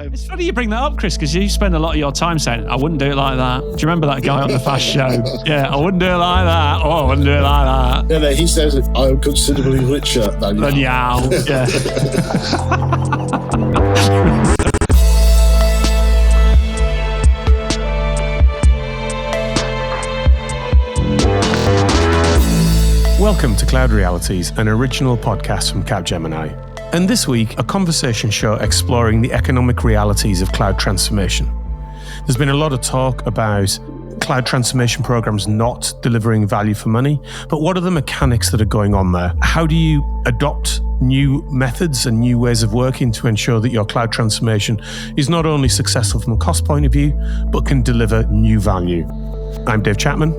It's funny you bring that up, Chris, because you spend a lot of your time saying, I wouldn't do it like that. Do you remember that guy on the Fast Show? Yeah, I wouldn't do it like that. Oh, I wouldn't do it like that. Yeah, no, he says, I'm considerably richer than Yao. Yeah. Welcome to Cloud Realities, an original podcast from Capgemini. And this week, a conversation show exploring the economic realities of cloud transformation. There's been a lot of talk about cloud transformation programs not delivering value for money, but what are the mechanics that are going on there? How do you adopt new methods and new ways of working to ensure that your cloud transformation is not only successful from a cost point of view, but can deliver new value? I'm Dave Chapman.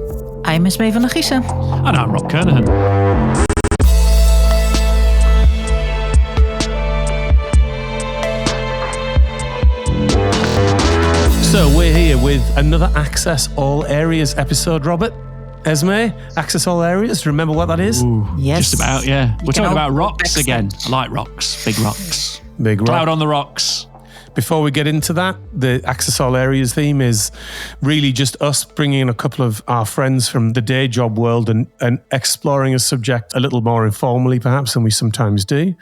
I'm Esmee van der Giessen. And I'm Rob Kernahan. So we're here with another Access All Areas episode, Robert. Esmee, Access All Areas, remember what that is? Ooh, yes. Just about, yeah. We're talking about rocks again. I like rocks, big rocks. Big rock. Cloud on the rocks. Before we get into that, the Access All Areas theme is really just us bringing in a couple of our friends from the day job world and exploring a subject a little more informally perhaps than we sometimes do.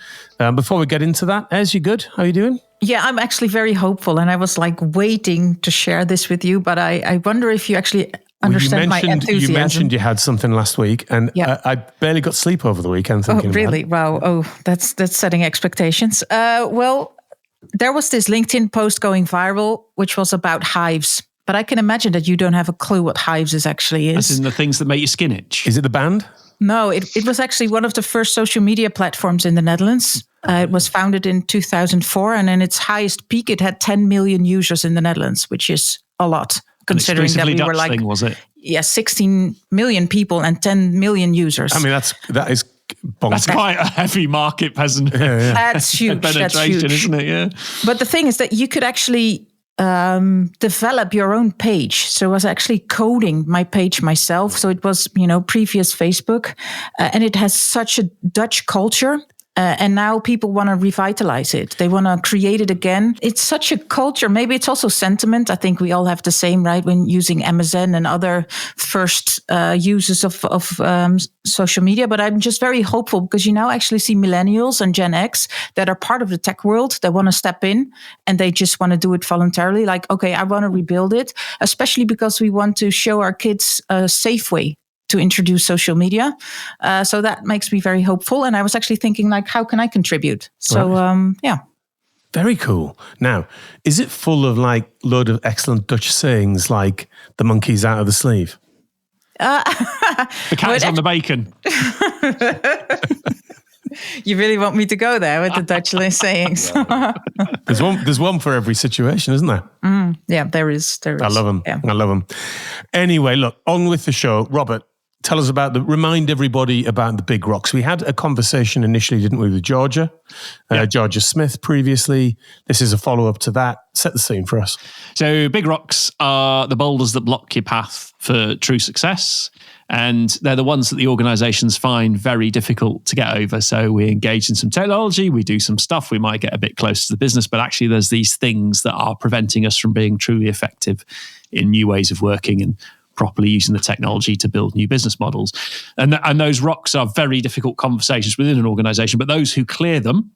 Before we get into that, Ez, you good? How are you doing? Yeah, I'm actually very hopeful, and I was like waiting to share this with you, but I wonder if you actually understand my enthusiasm. You mentioned you had something last week, and yeah. I barely got sleep over the weekend thinking about it. Really? Wow. Oh, that's setting expectations. Well, there was this LinkedIn post going viral, which was about hives. But I can imagine that you don't have a clue what hives actually is. As in the things that make your skin itch. Is it the band? No, it was actually one of the first social media platforms in the Netherlands. It was founded in 2004, and in its highest peak, it had 10 million users in the Netherlands, which is a lot, considering that we were like, thing, was it? Yeah, 16 million people and 10 million users. I mean, that is bonkers. That's quite a heavy market, peasant. Yeah. That's huge. Penetration, that's huge, isn't it? Yeah. But the thing is that you could actually develop your own page. So I was actually coding my page myself. So it was, previous Facebook, and it has such a Dutch culture. And now people want to revitalize it. They want to create it again. It's such a culture. Maybe it's also sentiment. I think we all have the same, right? When using MSN and other first uses of social media. But I'm just very hopeful because you now actually see millennials and Gen X that are part of the tech world. They want to step in and they just want to do it voluntarily. Like, okay, I want to rebuild it, especially because we want to show our kids a safe way to introduce social media. So that makes me very hopeful. And I was actually thinking, like, how can I contribute? So, yeah. Very cool. Now, is it full of like load of excellent Dutch sayings like the monkey's out of the sleeve? The cat's on the bacon. You really want me to go there with the Dutch sayings? There's one for every situation, isn't there? Yeah, there is. I love them. Yeah. I love them. Anyway, look, on with the show. Robert, tell us remind everybody about the big rocks. We had a conversation initially, didn't we, with Georgia? Georgia Smith previously. This is a follow-up to that. Set the scene for us. So big rocks are the boulders that block your path for true success. And they're the ones that the organizations find very difficult to get over. So we engage in some technology, we do some stuff, we might get a bit closer to the business, but actually there's these things that are preventing us from being truly effective in new ways of working and properly using the technology to build new business models. And those rocks are very difficult conversations within an organization, but those who clear them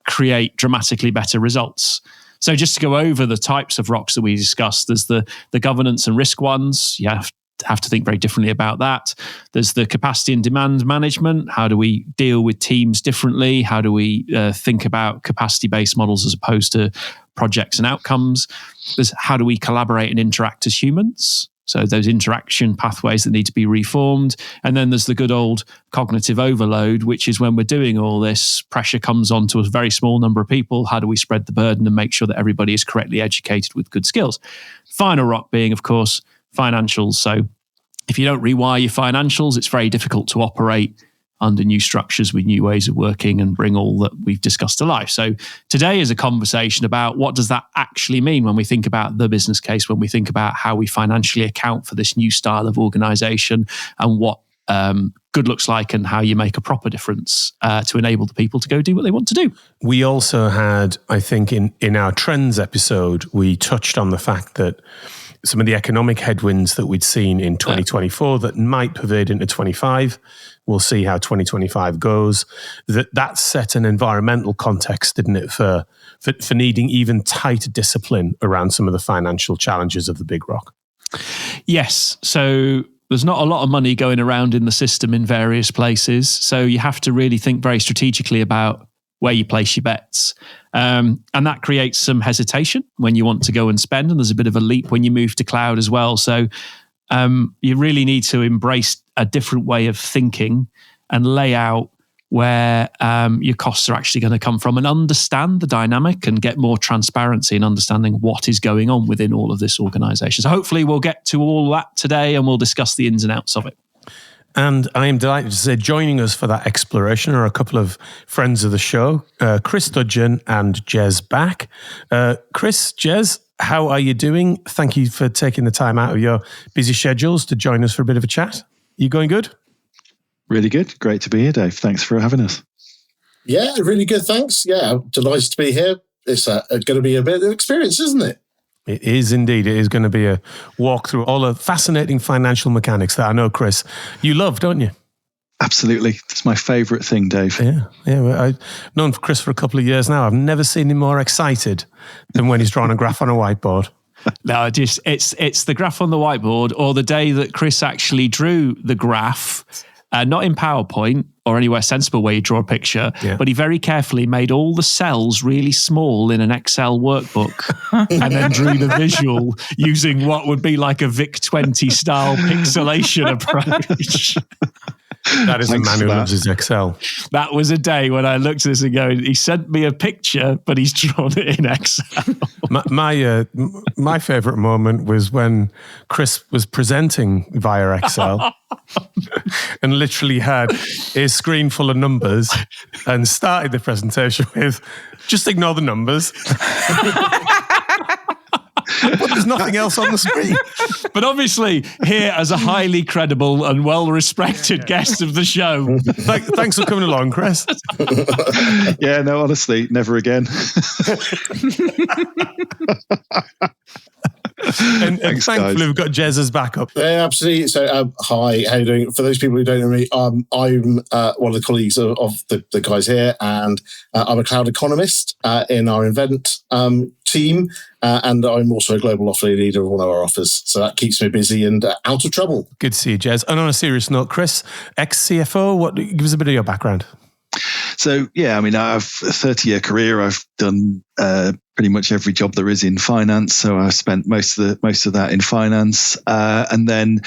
create dramatically better results. So just to go over the types of rocks that we discussed, there's the governance and risk ones. You have to think very differently about that. There's the capacity and demand management. How do we deal with teams differently? How do we think about capacity-based models as opposed to projects and outcomes? There's how do we collaborate and interact as humans? So those interaction pathways that need to be reformed. And then there's the good old cognitive overload, which is when we're doing all this, pressure comes onto a very small number of people. How do we spread the burden and make sure that everybody is correctly educated with good skills? Final rock being, of course, financials. So if you don't rewire your financials, it's very difficult to operate under new structures with new ways of working and bring all that we've discussed to life. So today is a conversation about what does that actually mean when we think about the business case, when we think about how we financially account for this new style of organization and what good looks like and how you make a proper difference to enable the people to go do what they want to do. We also had, I think, in our trends episode, we touched on the fact that some of the economic headwinds that we'd seen in 2024 that might pervade into 25. We'll see how 2025 goes. That set an environmental context, didn't it, for needing even tighter discipline around some of the financial challenges of the big rock. Yes. So there's not a lot of money going around in the system in various places. So you have to really think very strategically about where you place your bets. And that creates some hesitation when you want to go and spend. And there's a bit of a leap when you move to cloud as well. So you really need to embrace a different way of thinking and lay out where your costs are actually going to come from and understand the dynamic and get more transparency in understanding what is going on within all of this organization. So hopefully we'll get to all that today and we'll discuss the ins and outs of it. And I am delighted to say joining us for that exploration are a couple of friends of the show, Chris Dudgeon and Jez Back. Chris, Jez, how are you doing? Thank you for taking the time out of your busy schedules to join us for a bit of a chat. You going good? Really good. Great to be here, Dave. Thanks for having us. Yeah, really good. Thanks. Yeah, I'm delighted to be here. It's going to be a bit of experience, isn't it? It is indeed. It is going to be a walk through all the fascinating financial mechanics that I know, Chris, you love, don't you? Absolutely. It's my favourite thing, Dave. Yeah. I've known Chris for a couple of years now. I've never seen him more excited than when he's drawn a graph on a whiteboard. No, it's the graph on the whiteboard or the day that Chris actually drew the graph, not in PowerPoint or anywhere sensible where you draw a picture, but he very carefully made all the cells really small in an Excel workbook and then drew the visual using what would be like a VIC-20 style pixelation approach. That is Thanks a man who loves his Excel. That was a day when I looked at this and go, he sent me a picture, but he's drawn it in Excel. My favourite moment was when Chris was presenting via Excel and literally had a screen full of numbers and started the presentation with, just ignore the numbers. But there's nothing else on the screen. But obviously, here as a highly credible and well-respected guest of the show. Thanks for coming along, Chris. Yeah, no, honestly, never again. And thankfully, guys. we've got Jez's backup. Yeah, absolutely. So, hi, how are you doing? For those people who don't know me, I'm one of the colleagues of the guys here, and I'm a cloud economist in our event team, and I'm also a global offering leader of one of our offers. So that keeps me busy and out of trouble. Good to see you, Jez. And on a serious note, Chris, ex-CFO, give us a bit of your background. So, yeah, I mean, I have a 30-year career. I've done pretty much every job there is in finance. So I've spent most of that in finance. And then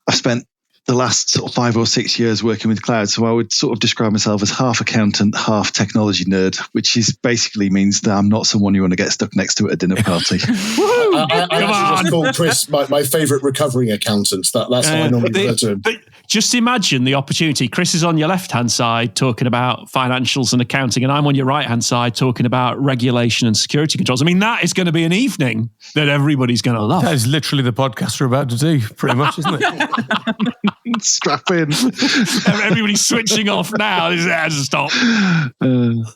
I've spent the last sort of 5 or 6 years working with cloud. So I would sort of describe myself as half accountant, half technology nerd, which is basically means that I'm not someone you want to get stuck next to at a dinner party. I actually just call Chris my favourite recovering accountant. That's how I normally refer to him. Just imagine the opportunity. Chris is on your left-hand side talking about financials and accounting, and I'm on your right-hand side talking about regulation and security controls. I mean, that is going to be an evening that everybody's going to love. That is literally the podcast we're about to do, pretty much, isn't it? Strap in. Everybody's switching off now. This has to stop.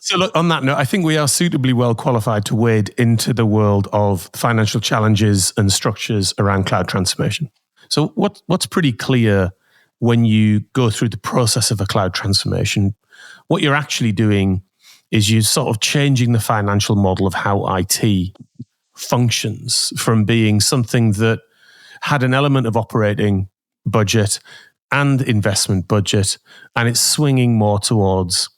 So look, on that note, I think we are suitably well qualified to wade into the world of financial challenges and structures around cloud transformation. So what's pretty clear when you go through the process of a cloud transformation, what you're actually doing is you're sort of changing the financial model of how IT functions from being something that had an element of operating budget and investment budget, and it's swinging more towards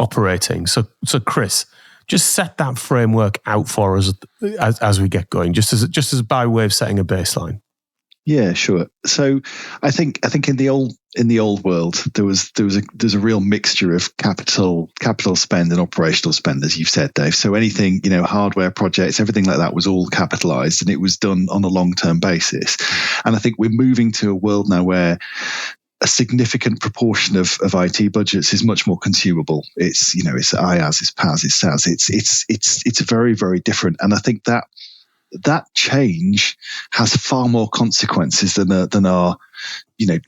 operating. So Chris, just set that framework out for us as we get going, just as by way of setting a baseline. Yeah, sure. So I think in the old world there's a real mixture of capital spend and operational spend, as you've said, Dave. So anything, hardware projects, everything like that was all capitalized and it was done on a long-term basis. And I think we're moving to a world now where a significant proportion of IT budgets is much more consumable. It's it's IaaS, it's PaaS, it's SaaS. It's very, very different. And I think that change has far more consequences than our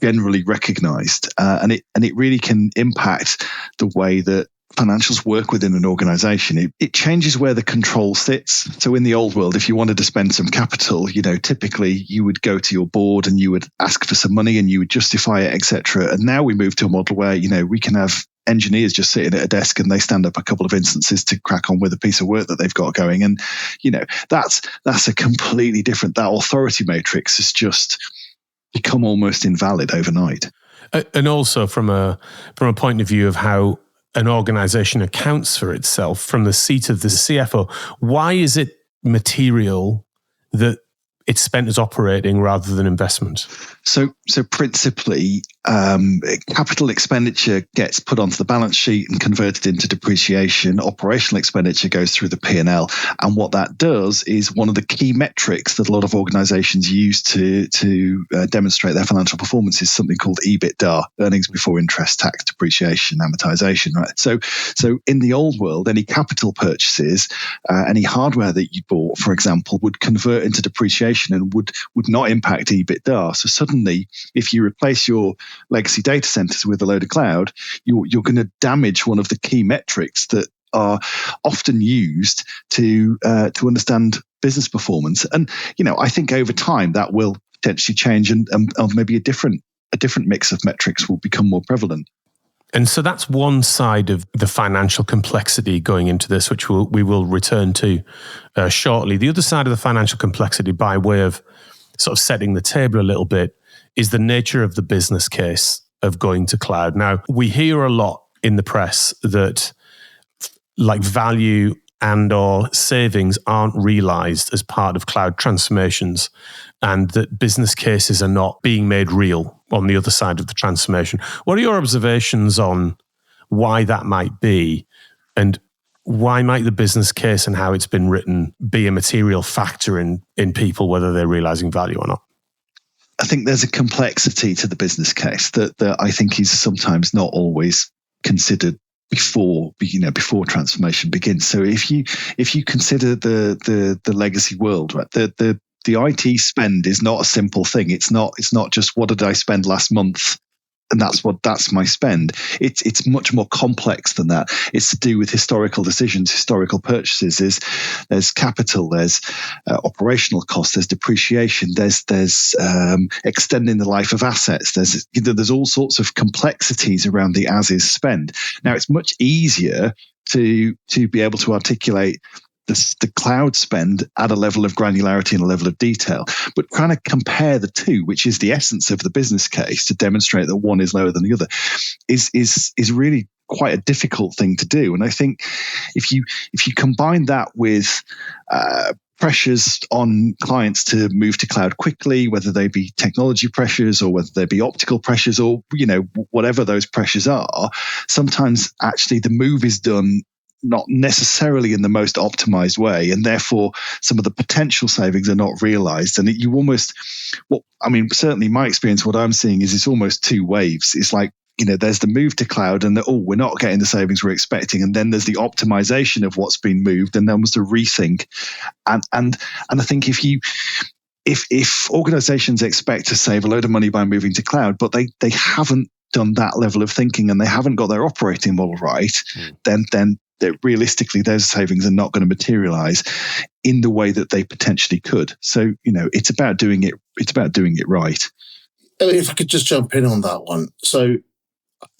generally recognized, and it really can impact the way that financials work within an organization. It changes where the control sits. So in the old world, if you wanted to spend some capital, typically you would go to your board and you would ask for some money and you would justify it, etc. And now we move to a model where, we can have engineers just sitting at a desk and they stand up a couple of instances to crack on with a piece of work that they've got going. And, that's a completely different, that authority matrix has just become almost invalid overnight. And also from a point of view of how an organization accounts for itself from the seat of the CFO, why is it material that it's spent as operating rather than investment? So principally, capital expenditure gets put onto the balance sheet and converted into depreciation. Operational expenditure goes through the P&L. And what that does is one of the key metrics that a lot of organizations use to demonstrate their financial performance is something called EBITDA, earnings before interest, tax, depreciation, amortization, right? So in the old world, any capital purchases, any hardware that you bought, for example, would convert into depreciation and would not impact EBITDA. So suddenly, if you replace your legacy data centers with a load of cloud, you're going to damage one of the key metrics that are often used to understand business performance. And I think over time that will potentially change, and maybe a different mix of metrics will become more prevalent. And so that's one side of the financial complexity going into this, which we will return to shortly. The other side of the financial complexity, by way of sort of setting the table a little bit, is the nature of the business case of going to cloud. Now, we hear a lot in the press that value and or savings aren't realized as part of cloud transformations, and that business cases are not being made real on the other side of the transformation. What are your observations on why that might be, and why might the business case and how it's been written be a material factor in people, whether they're realizing value or not? I think there's a complexity to the business case that I think is sometimes not always considered before transformation begins. So if you consider the legacy world, right, the IT spend is not a simple thing. It's not just what did I spend last month, and that's my spend. It's much more complex than that. It's to do with historical decisions, historical purchases. There's capital, there's operational costs, there's depreciation, there's extending the life of assets. There's all sorts of complexities around the as-is spend. Now it's much easier to be able to articulate the cloud spend at a level of granularity and a level of detail, but trying to compare the two, which is the essence of the business case, to demonstrate that one is lower than the other, is really quite a difficult thing to do. And I think if you combine that with pressures on clients to move to cloud quickly, whether they be technology pressures or whether they be optical pressures or whatever those pressures are, sometimes actually the move is done not necessarily in the most optimized way, and therefore some of the potential savings are not realized. And you almost, certainly my experience, what I'm seeing is it's almost two waves. It's like, there's the move to cloud and we're not getting the savings we're expecting. And then there's the optimization of what's been moved, and then there's the rethink. And I think if organizations expect to save a load of money by moving to cloud, but they haven't done that level of thinking and they haven't got their operating model right, then realistically those savings are not going to materialize in the way that they potentially could. So it's about doing it right. If I could just jump in on that one. So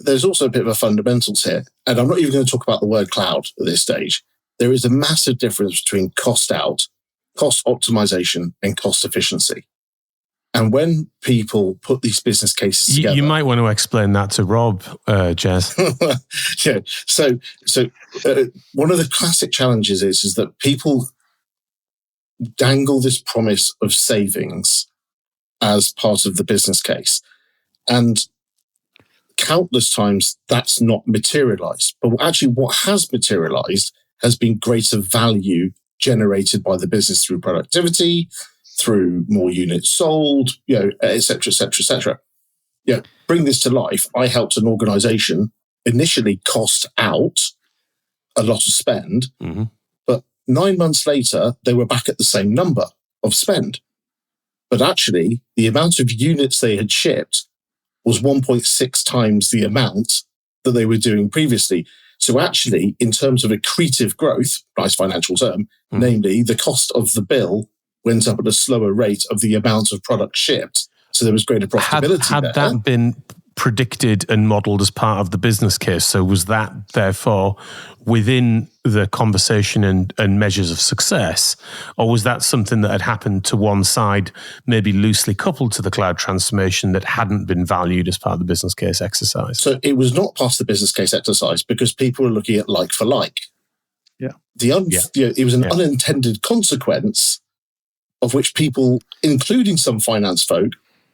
there's also a bit of a fundamentals here, and I'm not even going to talk about the word cloud at this stage. There is a massive difference between cost out, cost optimization, and cost efficiency. And when people put these business cases together... You might want to explain that to Rob, Jez. Yeah. So one of the classic challenges is that people dangle this promise of savings as part of the business case. And countless times that's not materialized. But actually what has materialized has been greater value generated by the business through productivity, through more units sold, et cetera, et cetera, et cetera. Bring this to life. I helped an organization initially cost out a lot of spend, but 9 months later, they were back at the same number of spend. But actually, the amount of units they had shipped was 1.6 times the amount that they were doing previously. So actually, in terms of accretive growth, nice financial term, namely the cost of the bill went up at a slower rate of the amount of product shipped. So there was greater profitability Had there. that been predicted and modelled as part of the business case? So was that therefore within the conversation and measures of success? Or was that something that had happened to one side, maybe loosely coupled to the cloud transformation, that hadn't been valued as part of the business case exercise? So it was not part of the business case exercise because people were looking at like for like. Yeah. It was an unintended consequence of which people, including some finance folk,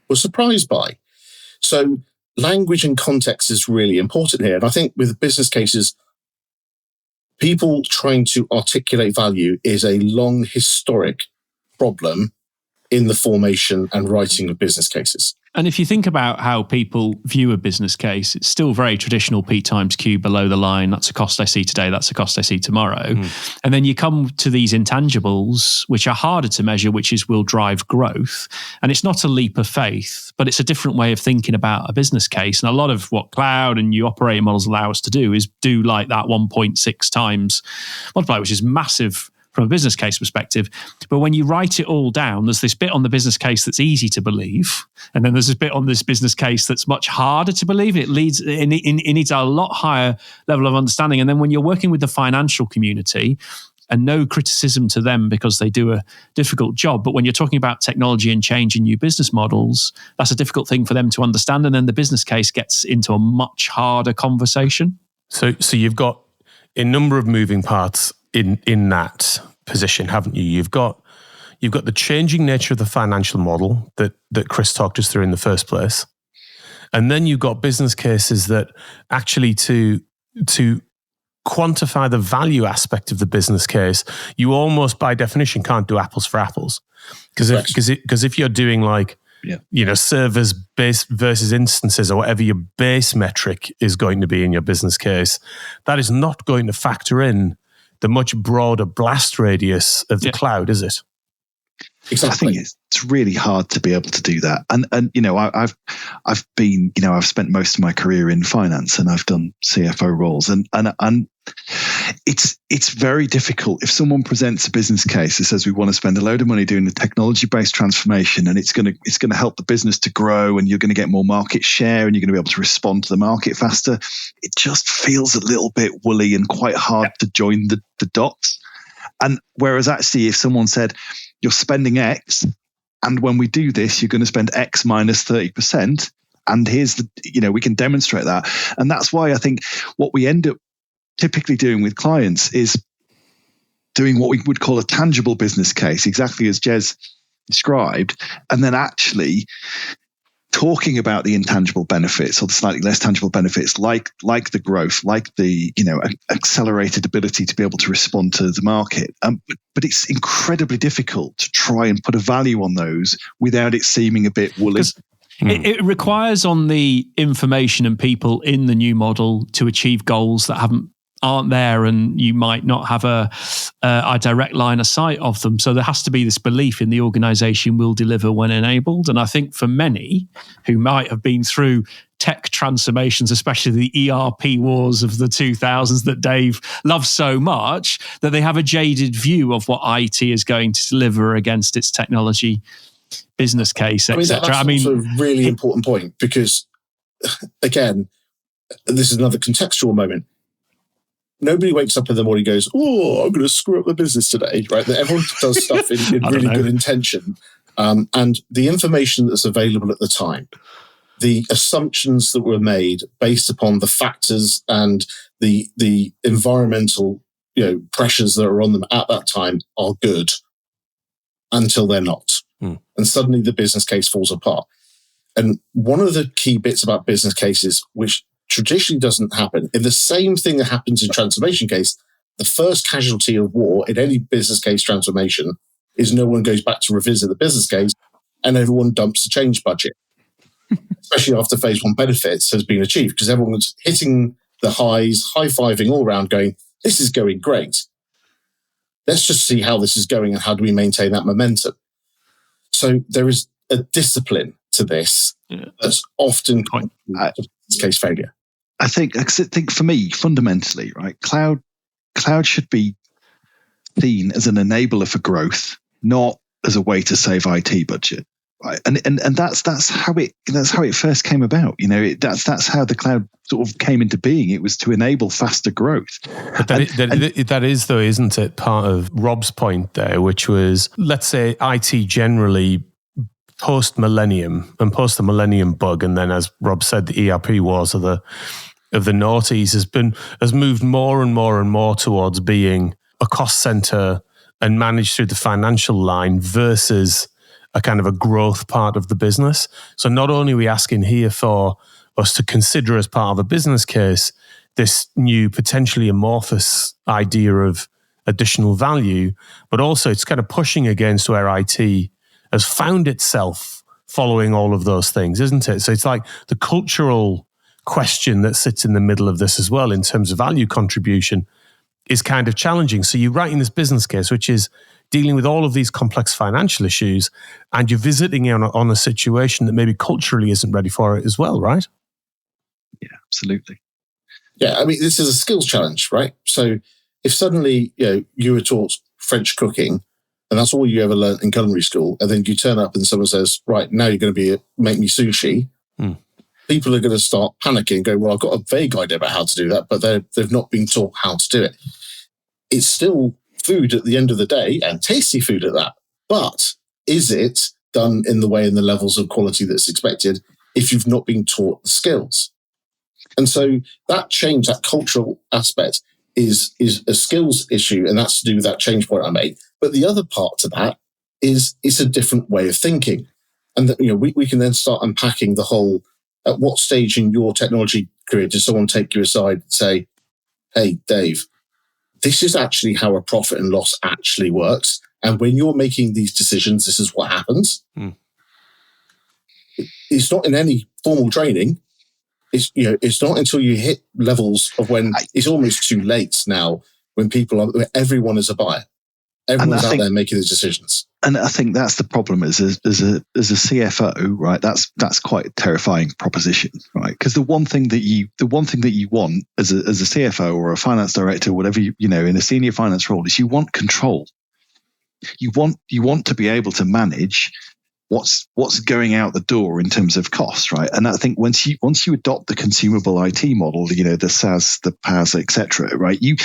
were surprised by. So language and context is really important here. And I think with business cases, people trying to articulate value is a long historic problem in the formation and writing of business cases. And if you think about how people view a business case, it's still very traditional P times Q below the line. That's a cost I see today. That's a cost I see tomorrow. And then you come to these intangibles, which are harder to measure, which is will drive growth. And it's not a leap of faith, but it's a different way of thinking about a business case. And a lot of what cloud and new operating models allow us to do is do like that 1.6 times multiplier, which is massive from a business case perspective. But when you write it all down, there's this bit on the business case that's easy to believe. And then there's this bit on this business case that's much harder to believe. It needs a lot higher level of understanding. And then when you're working with the financial community, and no criticism to them because they do a difficult job, but when you're talking about technology and change in new business models, that's a difficult thing for them to understand. And then the business case gets into a much harder conversation. So you've got a number of moving parts in that position, haven't you? You've got the changing nature of the financial model that Chris talked us through in the first place. And then you've got business cases that actually to quantify the value aspect of the business case, you almost by definition can't do apples for apples. Because if you're doing like, servers base versus instances or whatever your base metric is going to be in your business case, that is not going to factor in the much broader blast radius of the cloud, is it? Exactly. I think it's really hard to be able to do that. And I've been, I've spent most of my career in finance and I've done CFO roles and it's very difficult if someone presents a business case that says we want to spend a load of money doing a technology-based transformation and it's going to help the business to grow and you're going to get more market share and you're going to be able to respond to the market faster. It just feels a little bit woolly and quite hard to join the dots. And whereas actually if someone said, you're spending X, and when we do this, you're going to spend X minus 30%. And here's we can demonstrate that. And that's why I think what we end up typically doing with clients is doing what we would call a tangible business case, exactly as Jez described, and then actually talking about the intangible benefits or the slightly less tangible benefits, like the growth, like the accelerated ability to be able to respond to the market. But it's incredibly difficult to try and put a value on those without it seeming a bit woolly. It requires on the information and people in the new model to achieve goals that aren't there, and you might not have a direct line of sight of them. So there has to be this belief in the organization will deliver when enabled. And I think for many who might have been through tech transformations, especially the ERP wars of the 2000s that Dave loves so much, that they have a jaded view of what IT is going to deliver against its technology business case, etc. That's also a really important point because, again, this is another contextual moment. Nobody wakes up in the morning and goes, oh, I'm going to screw up the business today, right? Everyone does stuff in really good intention. And the information that's available at the time, the assumptions that were made based upon the factors and the environmental pressures that are on them at that time are good until they're not. And suddenly the business case falls apart. And one of the key bits about business cases, which traditionally doesn't happen, in the same thing that happens in transformation case, the first casualty of war in any business case transformation is no one goes back to revisit the business case and everyone dumps the change budget, especially after phase one benefits has been achieved, because everyone's hitting the highs, high-fiving all around going, this is going great. Let's just see how this is going and how do we maintain that momentum. So there is a discipline to this that's often case failure. I think for me, fundamentally, right, cloud should be seen as an enabler for growth, not as a way to save IT budget. Right, and that's how it first came about. That's how the cloud sort of came into being. It was to enable faster growth. But that is, though, isn't it, part of Rob's point there, which was, let's say, IT generally post-millennium and post the millennium bug, and then, as Rob said, the ERP wars of the noughties has moved more and more and more towards being a cost center and managed through the financial line versus a kind of a growth part of the business. So not only are we asking here for us to consider as part of a business case this new potentially amorphous idea of additional value, but also it's kind of pushing against where IT has found itself following all of those things, isn't it? So it's like the cultural question that sits in the middle of this as well in terms of value contribution is kind of challenging. So you're writing this business case, which is dealing with all of these complex financial issues, and you're visiting on a situation that maybe culturally isn't ready for it as well, right? Yeah, absolutely. Yeah, I mean, this is a skills challenge, right? So if suddenly you were taught French cooking, and that's all you ever learned in culinary school, and then you turn up and someone says, right, now you're going to make me sushi, people are going to start panicking and go, well, I've got a vague idea about how to do that, but they've not been taught how to do it. It's still food at the end of the day, and tasty food at that. But is it done in the way and the levels of quality that's expected if you've not been taught the skills? And so that change, that cultural aspect is a skills issue, and that's to do with that change point I made. But the other part to that is it's a different way of thinking. And that, we can then start unpacking the whole, at what stage in your technology career did someone take you aside and say, hey, Dave, this is actually how a profit and loss actually works. And when you're making these decisions, this is what happens. It's not in any formal training. It's not until you hit levels of when it's almost too late now, when everyone is a buyer. Everyone's out there making these decisions. And I think that's the problem as a CFO, right? That's quite a terrifying proposition, right? Because the one thing that you want as a CFO or a finance director, whatever in a senior finance role, is you want control. You want to be able to manage what's going out the door in terms of cost, right? And I think once you adopt the consumable IT model, the SaaS, the PaaS, etc., right, you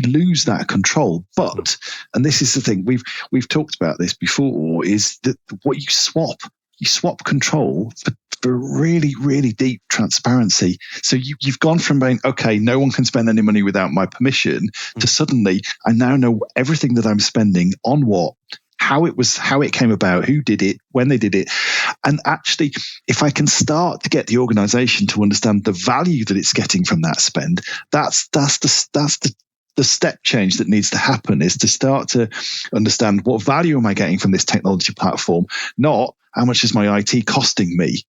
lose that control. But, and this is the thing, we've talked about this before, is that what you swap control for really, really deep transparency. So you've gone from being, okay, no one can spend any money without my permission, to suddenly I now know everything that I'm spending on what, how it came about, who did it, when they did it. And actually, if I can start to get the organization to understand the value that it's getting from that spend, that's the step change that needs to happen, is to start to understand what value am I getting from this technology platform, not how much is my IT costing me.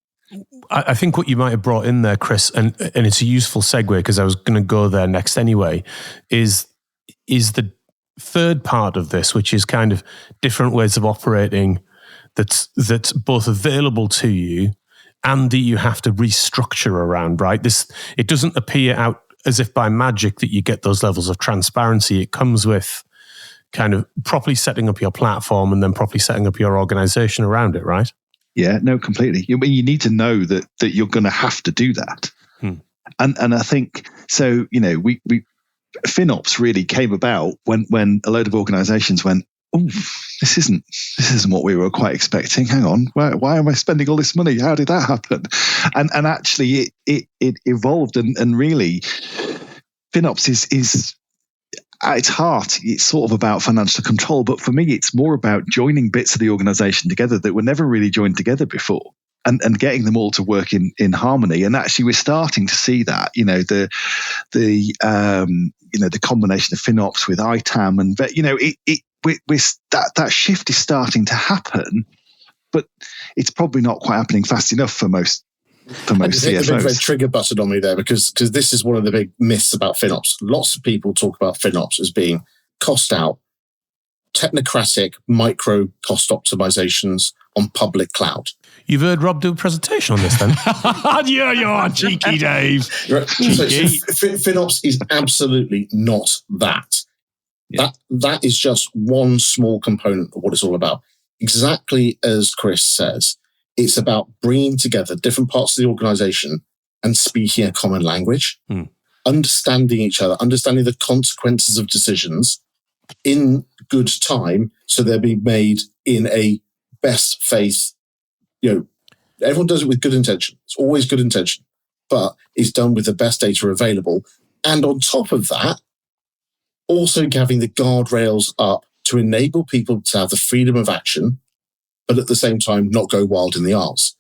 I think what you might have brought in there, Chris, and it's a useful segue because I was going to go there next anyway, is the third part of this, which is kind of different ways of operating that's both available to you and that you have to restructure around, right? It doesn't appear out as if by magic that you get those levels of transparency. It comes with kind of properly setting up your platform and then properly setting up your organization around it, right? Yeah, no, completely. You need to know that you're going to have to do that. And I think, so, we FinOps really came about when a load of organizations went, oh, this isn't what we were quite expecting. Hang on, why am I spending all this money? How did that happen? And actually it evolved and really FinOps is at its heart, it's sort of about financial control. But for me, it's more about joining bits of the organization together that were never really joined together before. And getting them all to work in harmony, and actually we're starting to see that. The combination of FinOps with ITAM, and that shift is starting to happen, but it's probably not quite happening fast enough for most CFOs. The big trigger button on me there because this is one of the big myths about FinOps. Lots of people talk about FinOps as being cost out, technocratic, micro cost optimizations on public cloud. You've heard Rob do a presentation on this then? You're cheeky, Dave. Cheeky. So FinOps is absolutely not that. Yeah. That is just one small component of what it's all about. Exactly as Chris says, it's about bringing together different parts of the organization and speaking a common language, understanding each other, understanding the consequences of decisions in good time, so they're being made in a best faith. Everyone does it with good intention. It's always good intention, but it's done with the best data available. And on top of that, also having the guardrails up to enable people to have the freedom of action, but at the same time not go wild in the arse.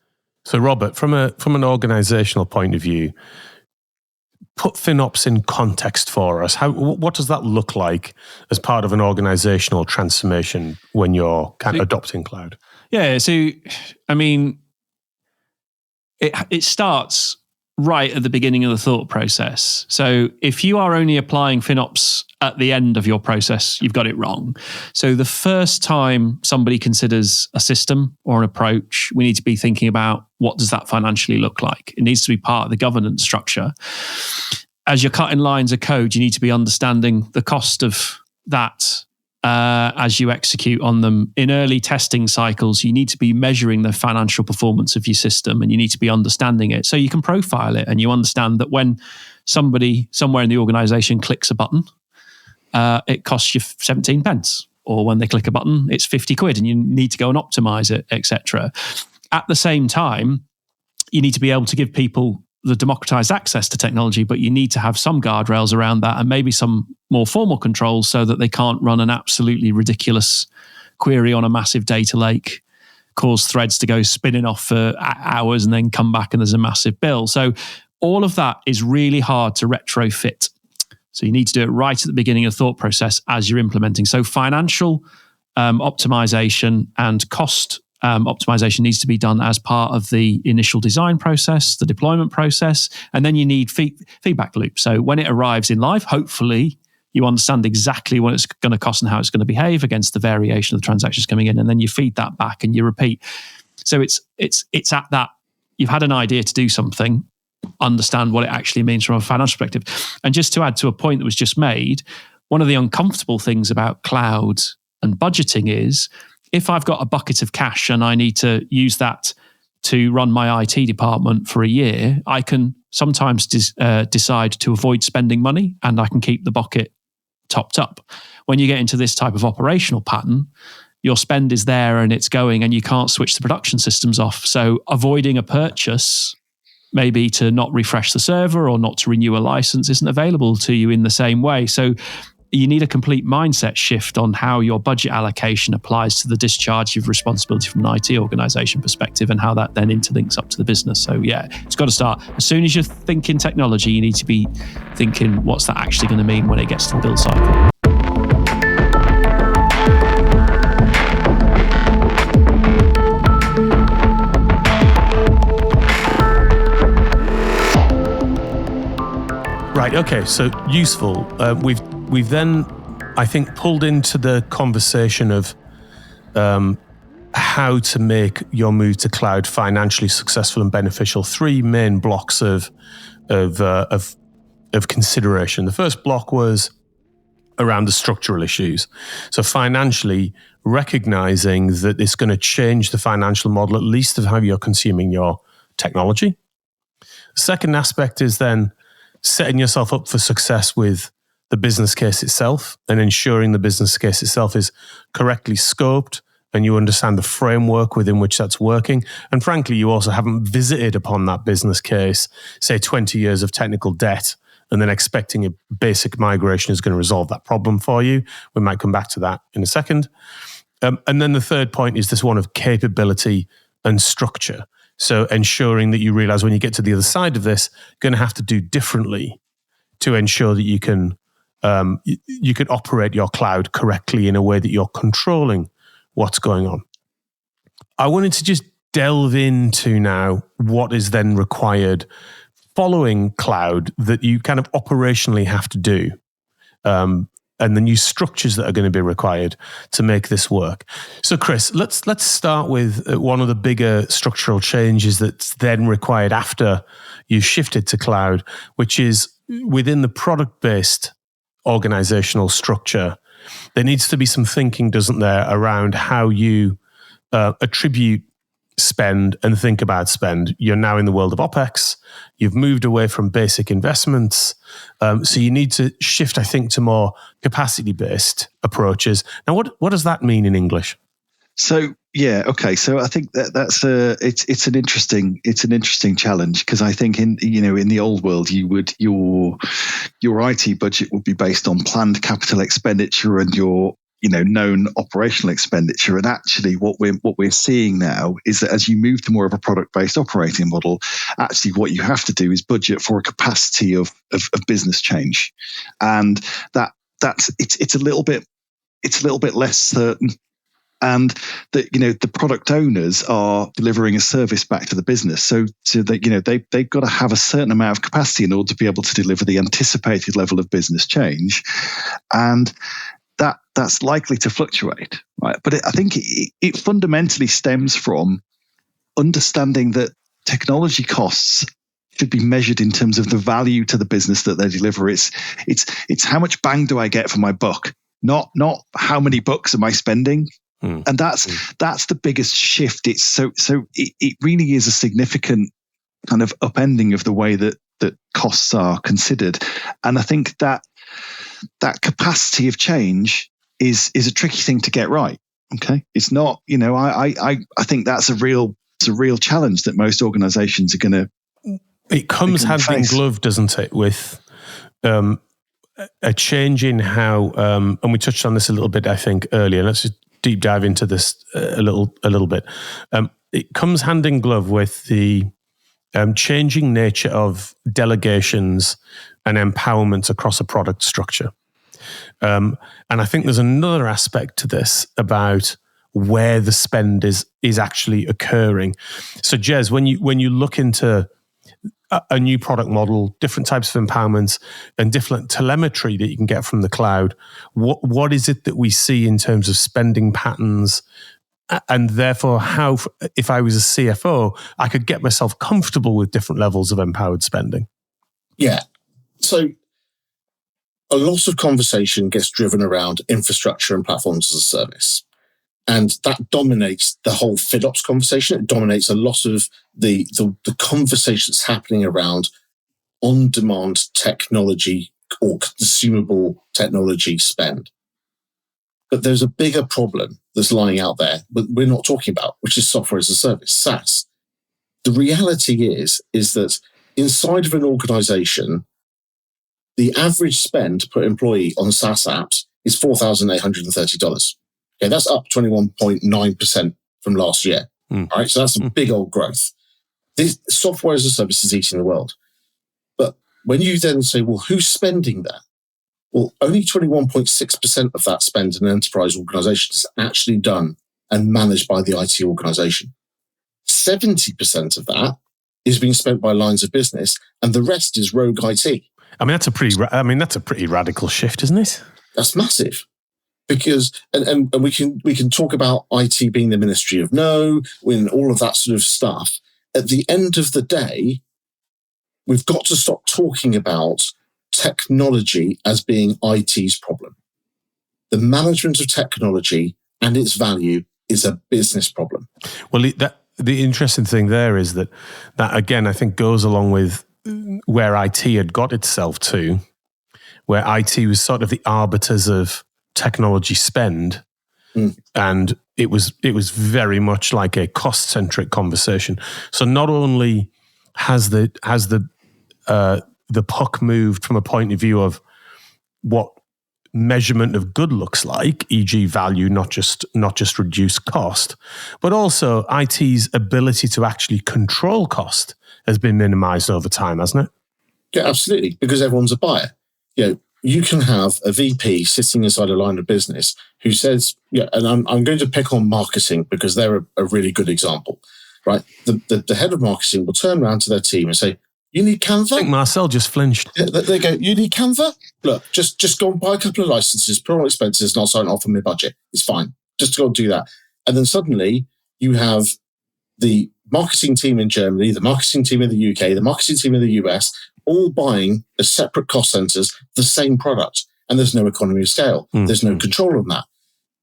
So, Robert, from an organizational point of view, put FinOps in context for us. What does that look like as part of an organizational transformation when you're adopting cloud? Yeah, so I mean, it starts right at the beginning of the thought process. So if you are only applying FinOps at the end of your process, you've got it wrong. So the first time somebody considers a system or an approach, we need to be thinking about what does that financially look like? It needs to be part of the governance structure. As you're cutting lines of code, you need to be understanding the cost of that as you execute on them. In early testing cycles, you need to be measuring the financial performance of your system, and you need to be understanding it so you can profile it, and you understand that when somebody somewhere in the organization clicks a button, it costs you 17 pence, or when they click a button, it's 50 quid and you need to go and optimize it, etc. At the same time, you need to be able to give people the democratized access to technology, but you need to have some guardrails around that and maybe some more formal controls so that they can't run an absolutely ridiculous query on a massive data lake, cause threads to go spinning off for hours and then come back and there's a massive bill. So all of that is really hard to retrofit. So you need to do it right at the beginning of the thought process as you're implementing. So financial optimization and cost optimization needs to be done as part of the initial design process, the deployment process, and then you need feedback loop. So when it arrives in live, hopefully you understand exactly what it's going to cost and how it's going to behave against the variation of the transactions coming in, and then you feed that back and you repeat. So it's at that, you've had an idea to do something, understand what it actually means from a financial perspective. And just to add to a point that was just made, one of the uncomfortable things about cloud and budgeting is, if I've got a bucket of cash and I need to use that to run my IT department for a year, I can sometimes decide to avoid spending money and I can keep the bucket topped up. When you get into this type of operational pattern, your spend is there and it's going and you can't switch the production systems off. So avoiding a purchase, maybe to not refresh the server or not to renew a license, isn't available to you in the same way. So you need a complete mindset shift on how your budget allocation applies to the discharge of responsibility from an IT organization perspective and how that then interlinks up to the business. So yeah, it's got to start. As soon as you're thinking technology, you need to be thinking, what's that actually going to mean when it gets to the build cycle? Right, okay, so useful. We've then, I think, pulled into the conversation of how to make your move to cloud financially successful and beneficial. Three main blocks of consideration. The first block was around the structural issues. So financially, recognizing that it's going to change the financial model, at least of how you're consuming your technology. The second aspect is then setting yourself up for success with the business case itself and ensuring the business case itself is correctly scoped and you understand the framework within which that's working. And frankly, you also haven't visited upon that business case, say 20 years of technical debt, and then expecting a basic migration is going to resolve that problem for you. We might come back to that in a second. And then the third point is this one of capability and structure. So ensuring that you realize when you get to the other side of this, you're going to have to do differently to ensure that you can operate your cloud correctly in a way that you're controlling what's going on. I wanted to just delve into now what is then required following cloud that you kind of operationally have to do. And and the new structures that are going to be required to make this work. So, Chris, let's start with one of the bigger structural changes that's then required after you've shifted to cloud, which is within the product-based organizational structure. There needs to be some thinking, doesn't there, around how you attribute spend and think about spend. You're now in the world of OpEx. You've moved away from basic investments. So you need to shift, I think, to more capacity-based approaches. Now, what does that mean in English? So yeah, okay. So I think that's it's an interesting challenge, because I think in the old world your IT budget would be based on planned capital expenditure and your known operational expenditure. And actually what we're seeing now is that as you move to more of a product-based operating model, actually what you have to do is budget for a capacity of business change. And it's a little bit less certain. And the product owners are delivering a service back to the business, so that they've got to have a certain amount of capacity in order to be able to deliver the anticipated level of business change, and that's likely to fluctuate, right? But I think it fundamentally stems from understanding that technology costs should be measured in terms of the value to the business that they deliver. It's how much bang do I get for my buck, not how many bucks am I spending. And that's the biggest shift. It really is a significant kind of upending of the way that costs are considered. And I think that capacity of change is a tricky thing to get right. Okay, it's not. I think that's a real challenge that most organisations are going to. It comes hand in glove, doesn't it, with a change in how, and we touched on this a little bit, I think, earlier. Let's just deep dive into this a little bit. It comes hand in glove with the changing nature of delegations and empowerment across a product structure. And I think there's another aspect to this about where the spend is actually occurring. So, Jez, when you look into a new product model, different types of empowerments, and different telemetry that you can get from the cloud, what is it that we see in terms of spending patterns, and therefore how, if I was a CFO, I could get myself comfortable with different levels of empowered spending? Yeah. So a lot of conversation gets driven around infrastructure and platforms as a service. And that dominates the whole FinOps conversation. It dominates a lot of the conversation that's happening around on-demand technology or consumable technology spend. But there's a bigger problem that's lying out there that we're not talking about, which is software as a service, SaaS. The reality is that inside of an organization, the average spend per employee on SaaS apps is $4,830. Okay, that's up 21.9% from last year. All right, so that's a big old growth. This software as a service is eating the world. But when you then say, well, who's spending that? Well, only 21.6% of that spend in an enterprise organization is actually done and managed by the IT organization. 70% of that is being spent by lines of business, and the rest is rogue IT. I mean, that's a pretty radical shift, isn't it? That's massive. Because and we can talk about IT being the ministry of no, and all of that sort of stuff. At the end of the day, we've got to stop talking about technology as being IT's problem. The management of technology and its value is a business problem. Well, the interesting thing there is that again, I think goes along with where IT had got itself to, where IT was sort of the arbiters of technology spend, and it was very much like a cost-centric conversation. So not only has the puck moved from a point of view of what measurement of good looks like, e.g. value, not just reduced cost, but also IT's ability to actually control cost has been minimized over time, hasn't it? Yeah, absolutely, because everyone's a buyer. You can have a VP sitting inside a line of business who says, and I'm going to pick on marketing because they're a really good example, right? The head of marketing will turn around to their team and say, You need Canva? I think Marcel just flinched. Yeah, they go, you need Canva? Look, just go and buy a couple of licenses, put on expenses, and I'll sign it off on my budget. It's fine. Just go and do that. And then suddenly you have the marketing team in Germany, the marketing team in the UK, the marketing team in the US, all buying as separate cost centers the same product. And there's no economy of scale. There's no control on that.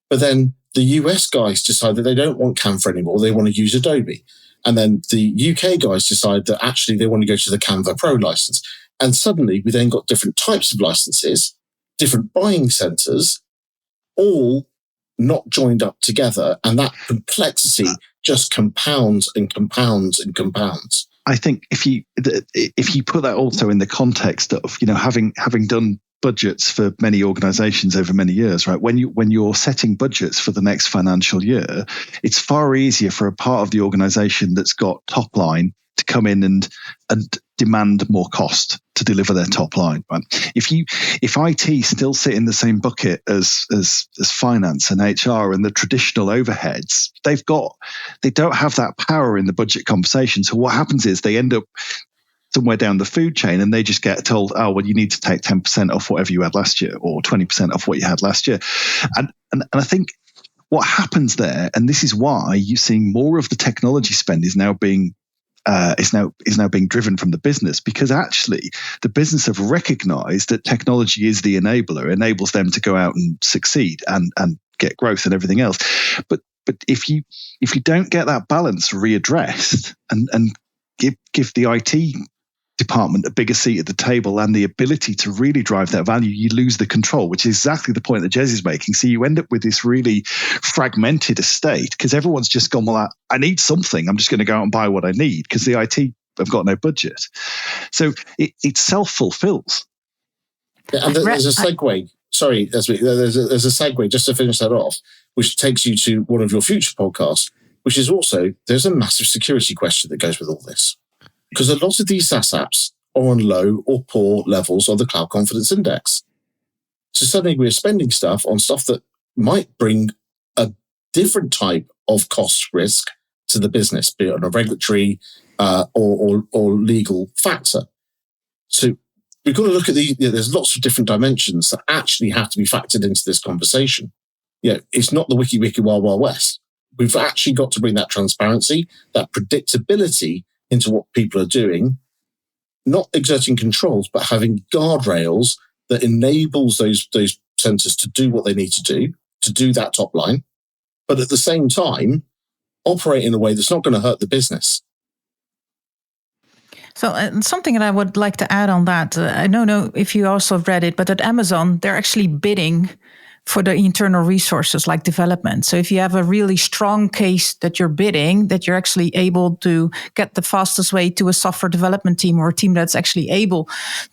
But then the US guys decide that they don't want Canva anymore. They want to use Adobe. And then the UK guys decide that actually they want to go to the Canva Pro license. And suddenly we then got different types of licenses, different buying centers, all not joined up together. And that complexity just compounds and compounds and compounds. I think if you put that also in the context of, having done budgets for many organizations over many years, right? When you're setting budgets for the next financial year, it's far easier for a part of the organization that's got top line to come in and demand more cost to deliver their top line, right? If IT still sit in the same bucket as finance and HR and the traditional overheads, they don't have that power in the budget conversation. So what happens is they end up somewhere down the food chain and they just get told, oh, well, you need to take 10% off whatever you had last year or 20% off what you had last year. And I think what happens there, and this is why you're seeing more of the technology spend is now being being driven from the business, because actually the business have recognized that technology is the enabler, enables them to go out and succeed and get growth and everything else. But if you don't get that balance readdressed and give the IT department a bigger seat at the table and the ability to really drive that value, you lose the control, which is exactly the point that Jez is making. So you end up with this really fragmented estate because everyone's just gone, well, I need something. I'm just going to go out and buy what I need because the IT have got no budget. So it self-fulfills. Yeah, and there's a segue. Sorry, there's a segue just to finish that off, which takes you to one of your future podcasts, which is also, there's a massive security question that goes with all this. Because a lot of these SaaS apps are on low or poor levels of the Cloud Confidence Index. So suddenly we're spending stuff on stuff that might bring a different type of cost risk to the business, be it on a regulatory or legal factor. So we've got to look at there's lots of different dimensions that actually have to be factored into this conversation. It's not the wiki wild, wild west. We've actually got to bring that transparency, that predictability into what people are doing, not exerting controls, but having guardrails that enables those centers to do what they need to do that top line, but at the same time, operate in a way that's not going to hurt the business. So something that I would like to add on that, I don't know if you also read it, but at Amazon, they're actually bidding for the internal resources like development. So if you have a really strong case that you're bidding, that you're actually able to get the fastest way to a software development team or a team that's actually able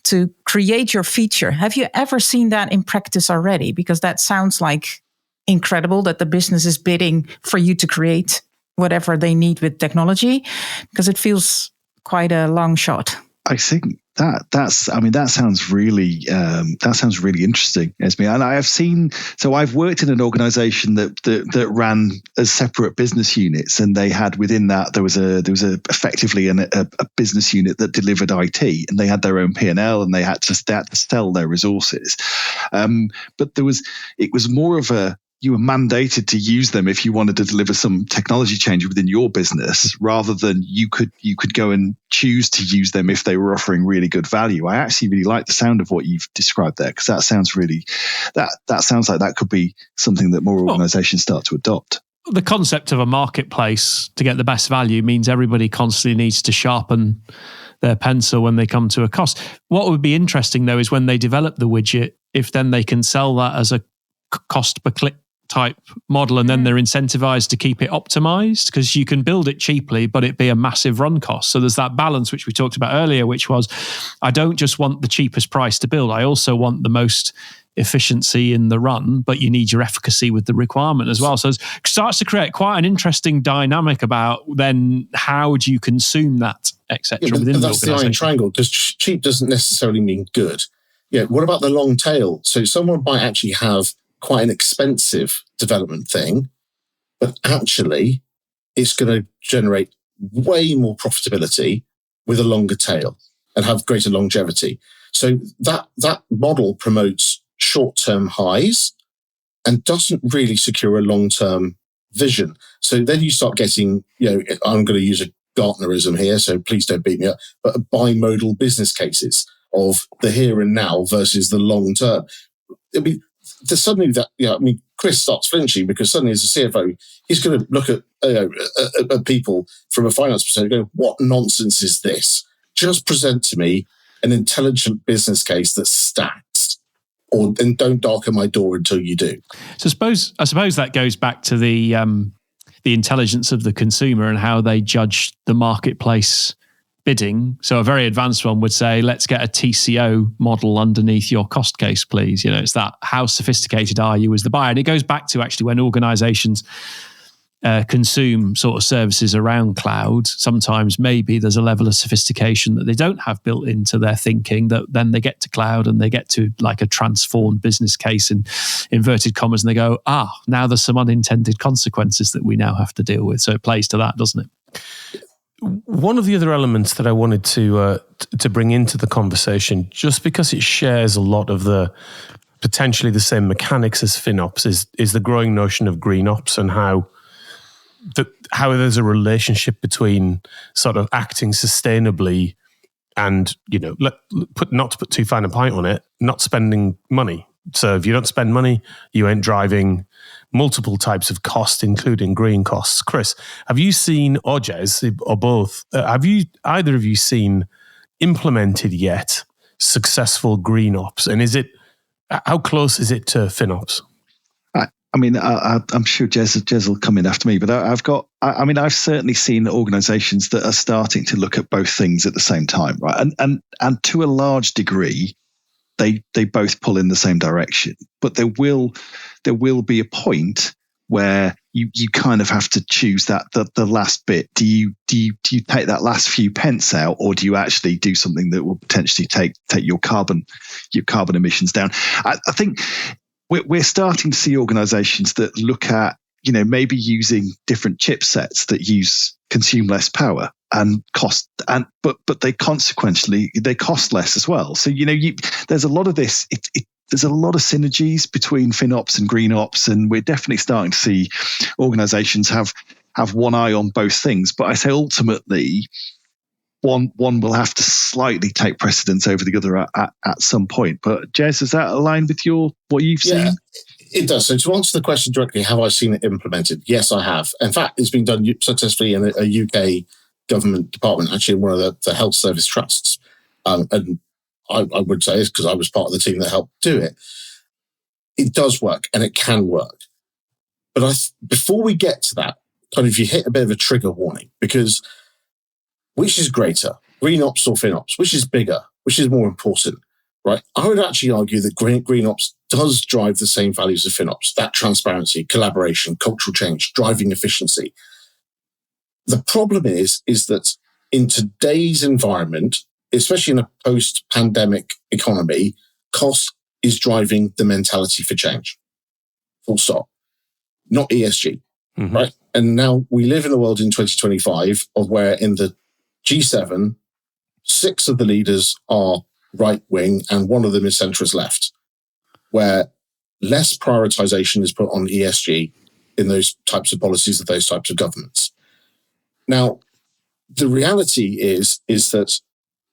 to create your feature. Have you ever seen that in practice already? Because that sounds like incredible that the business is bidding for you to create whatever they need with technology, because it feels quite a long shot. I think that sounds really interesting, Esmee. And I've worked in an organization that ran as separate business units, and they had within that there was effectively a business unit that delivered IT, and they had their own P&L, and they had to sell their resources. But it was more of you were mandated to use them if you wanted to deliver some technology change within your business, rather than you could go and choose to use them if they were offering really good value. I actually really like the sound of what you've described there, because that sounds really that sounds like that could be something that more organizations start to adopt. The concept of a marketplace to get the best value means everybody constantly needs to sharpen their pencil when they come to a cost. What would be interesting though is when they develop the widget, if then they can sell that as a cost per click type model, and then they're incentivized to keep it optimized, because you can build it cheaply but it be a massive run cost. So there's that balance which we talked about earlier, which was I don't just want the cheapest price to build, I also want the most efficiency in the run, but you need your efficacy with the requirement as well. So it starts to create quite an interesting dynamic about then how do you consume that, etc. Within the organization. That's the iron triangle, because cheap doesn't necessarily mean good. What about the long tail? So someone might actually have quite an expensive development thing, but actually it's going to generate way more profitability with a longer tail. and have greater longevity. So that model promotes short-term highs and doesn't really secure a long-term vision. So then you start getting, I'm going to use a Gartnerism here, so please don't beat me up, but bimodal business cases of the here and now versus the long term. I mean, there's suddenly that, Chris starts flinching because suddenly as a CFO, he's going to look at people from a finance perspective and go, what nonsense is this? Just present to me an intelligent business case that stacks, and don't darken my door until you do. So I suppose that goes back to the intelligence of the consumer and how they judge the marketplace bidding. So a very advanced one would say, let's get a TCO model underneath your cost case, please. It's that, how sophisticated are you as the buyer? And it goes back to actually when organizations consume sort of services around cloud, sometimes maybe there's a level of sophistication that they don't have built into their thinking, that then they get to cloud and they get to like a transformed business case in inverted commas, and they go, now there's some unintended consequences that we now have to deal with. So it plays to that, doesn't it? One of the other elements that I wanted to bring into the conversation, just because it shares a lot of the potentially the same mechanics as FinOps, is the growing notion of green ops, and how there's a relationship between sort of acting sustainably and, not to put too fine a point on it, not spending money. So if you don't spend money, you ain't driving multiple types of cost, including green costs. Chris, have you seen, or Jez, or both, either of you seen implemented yet successful green ops? And how close is it to FinOps? I'm sure Jez will come in after me, but I've certainly seen organisations that are starting to look at both things at the same time, right? And to a large degree, they both pull in the same direction. But there will be a point where you kind of have to choose that the last bit. Do you take that last few pence out, or do you actually do something that will potentially take your carbon emissions down? I think we're starting to see organizations that look at, maybe using different chipsets that consume less power and cost, but they cost less as well. So, there's a lot of this, there's a lot of synergies between FinOps and green ops, and we're definitely starting to see organizations have one eye on both things. But I say ultimately, one will have to slightly take precedence over the other at some point. But Jez, does that align with what you've seen? Yeah, it does. So to answer the question directly, have I seen it implemented? Yes, I have. In fact, it's been done successfully in a UK government department, actually in one of the health service trusts. And I would say it's because I was part of the team that helped do it. It does work, and it can work. But before we get to that, kind of you hit a bit of a trigger warning, because which is greater, green ops or FinOps? Which is bigger? Which is more important, right? I would actually argue that green ops does drive the same values of FinOps, that transparency, collaboration, cultural change, driving efficiency. The problem is that in today's environment, especially in a post-pandemic economy, cost is driving the mentality for change. Full stop. Not ESG, right? And now we live in a world in 2025 of where in the G7, 6 of the leaders are right-wing and one of them is centrist left, where less prioritization is put on ESG in those types of policies of those types of governments. Now, the reality is that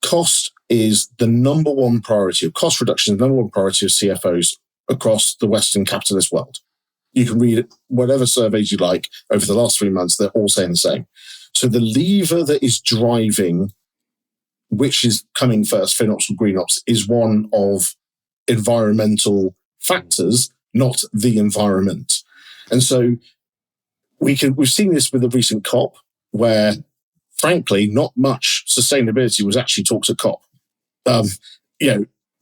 cost is the number one priority, of cost reduction is the number one priority of CFOs across the Western capitalist world. You can read whatever surveys you like over the last 3 months, they're all saying the same. So the lever that is driving which is coming first, FinOps or green ops, is one of environmental factors, not the environment. And so we've seen this with the recent COP, where frankly, not much sustainability was actually talked at COP.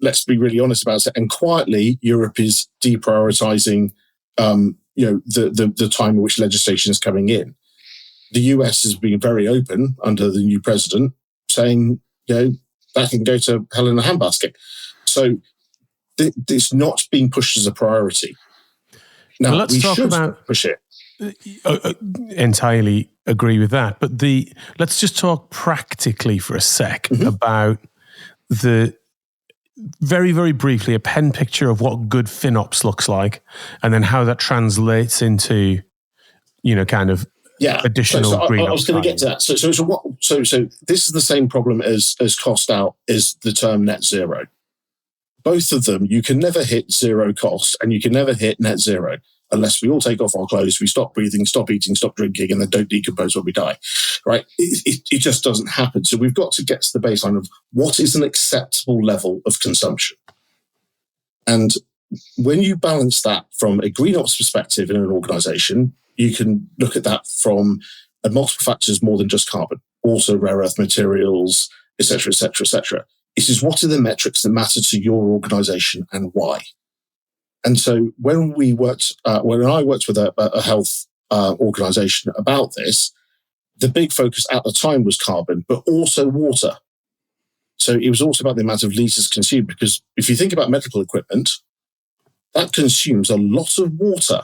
Let's be really honest about it. And quietly, Europe is deprioritizing, the time in which legislation is coming in. The US has been very open under the new president, saying, that can go to hell in a handbasket. So it's not being pushed as a priority. Now, let's talk about push it. Entirely agree with that. But let's just talk practically for a sec about very, very briefly, a pen picture of what good FinOps looks like, and then how that translates into, kind of additional green. I was going to get to that. So this is the same problem as cost out is the term net zero. Both of them, you can never hit zero cost, and you can never hit net zero unless we all take off our clothes, we stop breathing, stop eating, stop drinking, and then don't decompose when we die, right? It just doesn't happen. So we've got to get to the baseline of what is an acceptable level of consumption. And when you balance that from a green ops perspective in an organization, you can look at that from multiple factors more than just carbon, also rare earth materials, et cetera, et cetera, et cetera. This is what are the metrics that matter to your organization and why. And so when I worked with a health organization about this, the big focus at the time was carbon, but also water. So it was also about the amount of liters consumed, because if you think about medical equipment, that consumes a lot of water.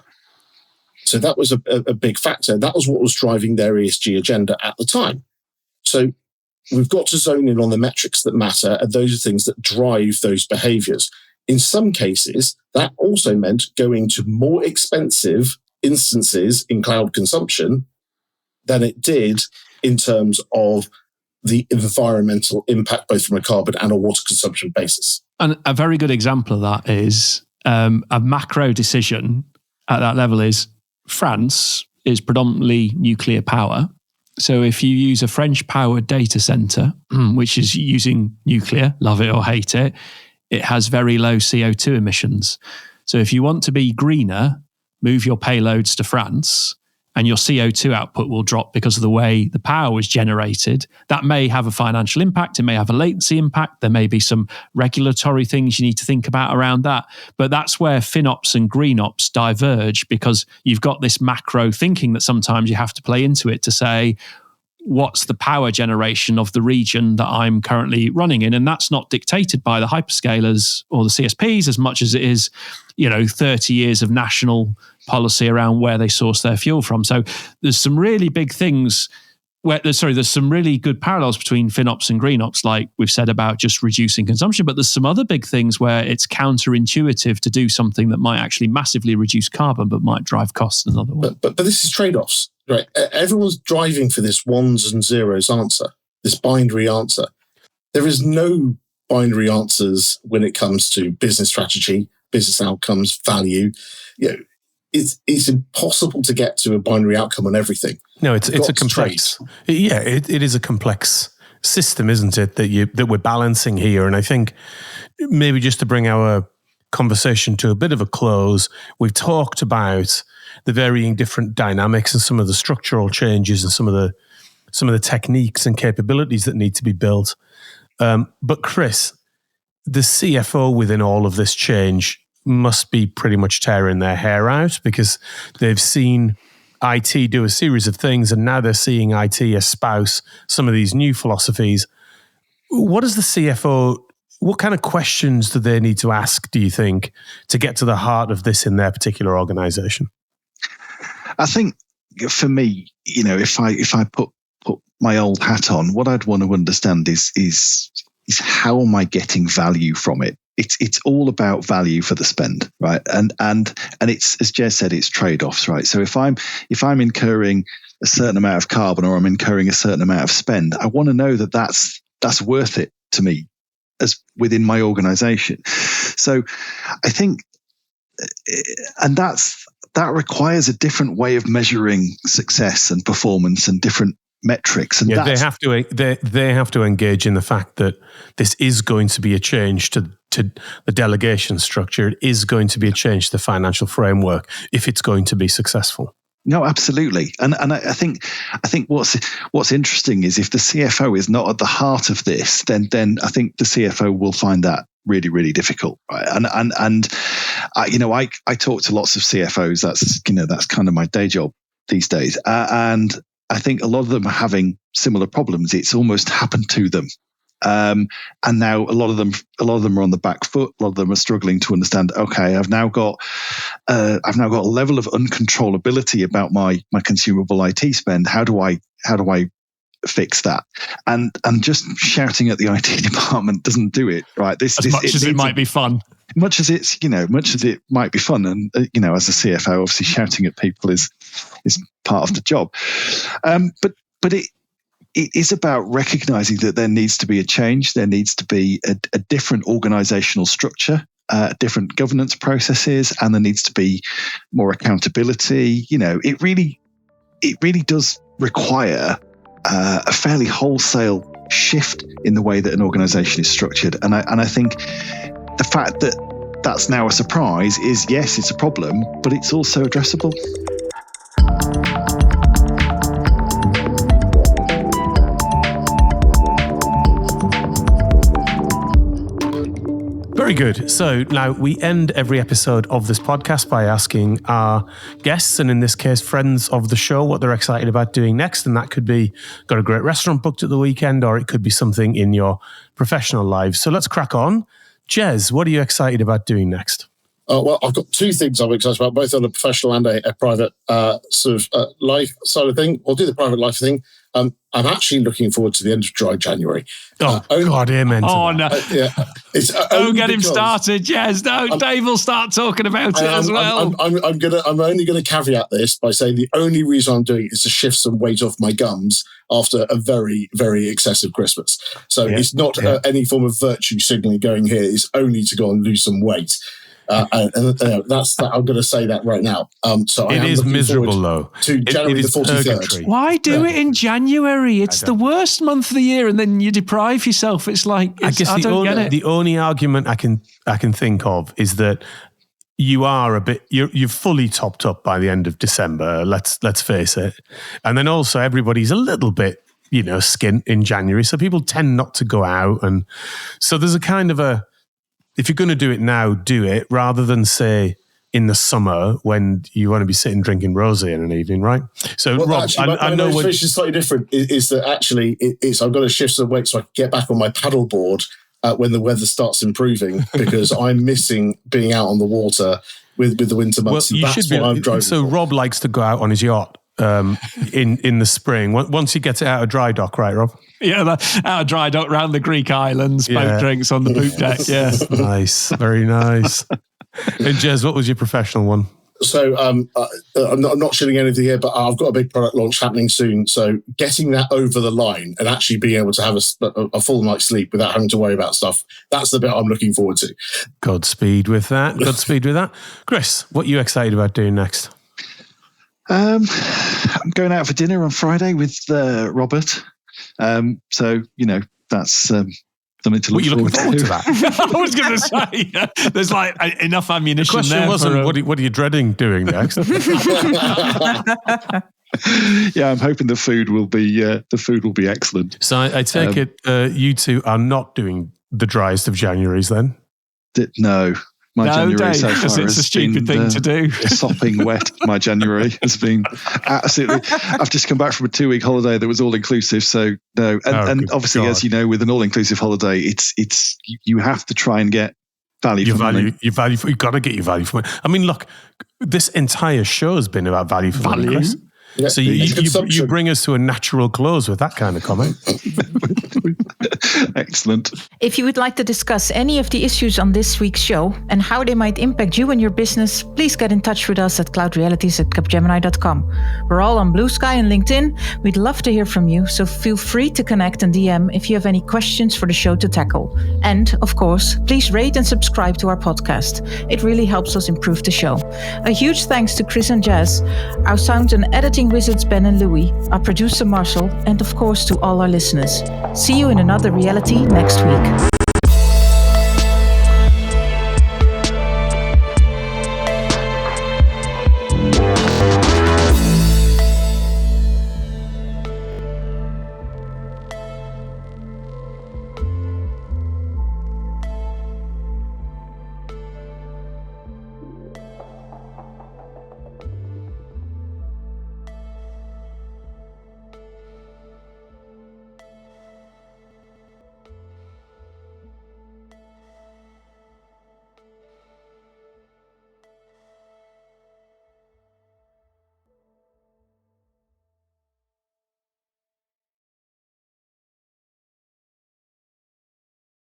So that was a big factor. That was what was driving their ESG agenda at the time. So we've got to zone in on the metrics that matter, and those are things that drive those behaviors. In some cases, that also meant going to more expensive instances in cloud consumption than it did in terms of the environmental impact, both from a carbon and a water consumption basis. And a very good example of that is a macro decision at that level is France is predominantly nuclear power. So if you use a French-powered data center, which is using nuclear, love it or hate it, it has very low CO2 emissions. So if you want to be greener, move your payloads to France and your CO2 output will drop because of the way the power was generated. That may have a financial impact. It may have a latency impact. There may be some regulatory things you need to think about around that. But that's where FinOps and GreenOps diverge, because you've got this macro thinking that sometimes you have to play into it to say, what's the power generation of the region that I'm currently running in? And that's not dictated by the hyperscalers or the CSPs as much as it is, 30 years of national policy around where they source their fuel from. So there's some really big things there's some really good parallels between FinOps and GreenOps, like we've said about just reducing consumption, but there's some other big things where it's counterintuitive to do something that might actually massively reduce carbon, but might drive costs in another way. But this is trade-offs, right? Everyone's driving for this ones and zeros answer, this binary answer. There is no binary answers when it comes to business strategy, business outcomes, value. It's impossible to get to a binary outcome on everything. No, it's a complex. Yeah, it is a complex system, isn't it? That we're balancing here, and I think maybe just to bring our conversation to a bit of a close, we've talked about the varying different dynamics and some of the structural changes and some of the techniques and capabilities that need to be built. But Chris, the CFO within all of this change must be pretty much tearing their hair out, because they've seen IT do a series of things and now they're seeing IT espouse some of these new philosophies. What does the CFO, what kind of questions do they need to ask, do you think, to get to the heart of this in their particular organization? I think for me, if I put my old hat on, what I'd want to understand is how am I getting value from it? It's all about value for the spend, right? And it's, as Jez said, it's trade-offs, right? So if I'm incurring a certain amount of carbon or I'm incurring a certain amount of spend, I want to know that that's worth it to me as within my organization. So I think, and that requires a different way of measuring success and performance and different metrics, and they have to engage in the fact that this is going to be a change to the delegation structure. It is going to be a change to the financial framework if it's going to be successful. No, absolutely, and I think what's interesting is if the CFO is not at the heart of this, then I think the CFO will find that really, really difficult, right? And I talk to lots of CFOs. That's kind of my day job these days, and I think a lot of them are having similar problems. It's almost happened to them. And now a lot of them are on the back foot. A lot of them are struggling to understand, okay, I've now got a level of uncontrollability about my consumable IT spend. How do I fix that. And just shouting at the IT department doesn't do it, right? As much as it might be fun. Much as it might be fun, and as a CFO, obviously shouting at people is part of the job. But it is about recognizing that there needs to be a change. There needs to be a different organizational structure, different governance processes, and there needs to be more accountability. It really does require a fairly wholesale shift in the way that an organization is structured. And I think the fact that that's now a surprise is, yes, it's a problem, but it's also addressable. Very good. So now we end every episode of this podcast by asking our guests, and in this case, friends of the show, what they're excited about doing next. And that could be got a great restaurant booked at the weekend, or it could be something in your professional lives. So let's crack on. Jez, what are you excited about doing next? Well, I've got two things I'm excited about, both on a professional and a private life side of thing. I'll do the private life thing. I'm actually looking forward to the end of dry January. God, amen. Oh, no. Don't get him because, started, Jez. No, Dave will start talking about it as well. I'm only going to caveat this by saying the only reason I'm doing it is to shift some weight off my gums after a very, very excessive Christmas. So it's not any form of virtue signaling going here. It's only to go and lose some weight. That's that. I'm going to say that right now. So it is miserable, though. To January the 43rd. Why do it in January? It's the worst month of the year, and then you deprive yourself. It's like I don't get it. The only argument I can think of is that you are you're fully topped up by the end of December. Let's face it, and then also everybody's a little bit skint in January, so people tend not to go out, and so there's a kind of if you're going to do it now, do it rather than say in the summer when you want to be sitting drinking rosé in an evening, right? So, Rob, actually, I know what is slightly different. Is that actually I've got to shift some weight so I can get back on my paddleboard when the weather starts improving because I'm missing being out on the water with the winter months. Well, that's what I'm driving. So, Rob likes to go out on his yacht in the spring once he gets it out of dry dock, right, Rob? Yeah, out of dry dock round the Greek islands, boat drinks on the poop deck. Yeah, nice, very nice. And Jez, what was your professional one? So I'm not shilling anything here, but I've got a big product launch happening soon. So getting that over the line and actually being able to have a full night's sleep without having to worry about stuff, that's the bit I'm looking forward to. Godspeed with that. Godspeed with that. Chris, what are you excited about doing next? I'm going out for dinner on Friday with Robert. So, that's something to look forward to. That? I was going to say, there's like enough ammunition. The question wasn't, what are you dreading doing next? Yeah, I'm hoping the food will be excellent. So I take it you two are not doing the driest of Januaries then? No. My January so far it's a stupid thing to do. Sopping wet. My January has been absolutely. I've just come back from a 2-week holiday that was all inclusive. So no, and obviously, as you know, with an all inclusive holiday, it's you have to try and get value for money. You've got to get your value for money. I mean, look, this entire show has been about value for money, Chris. Yeah, so you bring us to a natural close with that kind of comment. Excellent. If you would like to discuss any of the issues on this week's show and how they might impact you and your business, please get in touch with us at cloudrealities@capgemini.com. We're all on Blue Sky and LinkedIn. We'd love to hear from you, so feel free to connect and DM if you have any questions for the show to tackle. And, of course, please rate and subscribe to our podcast. It really helps us improve the show. A huge thanks to Chris and Jez, our sound and editing wizards Ben and Louis, our producer Marshall, and of course to all our listeners. See you in another reality next week.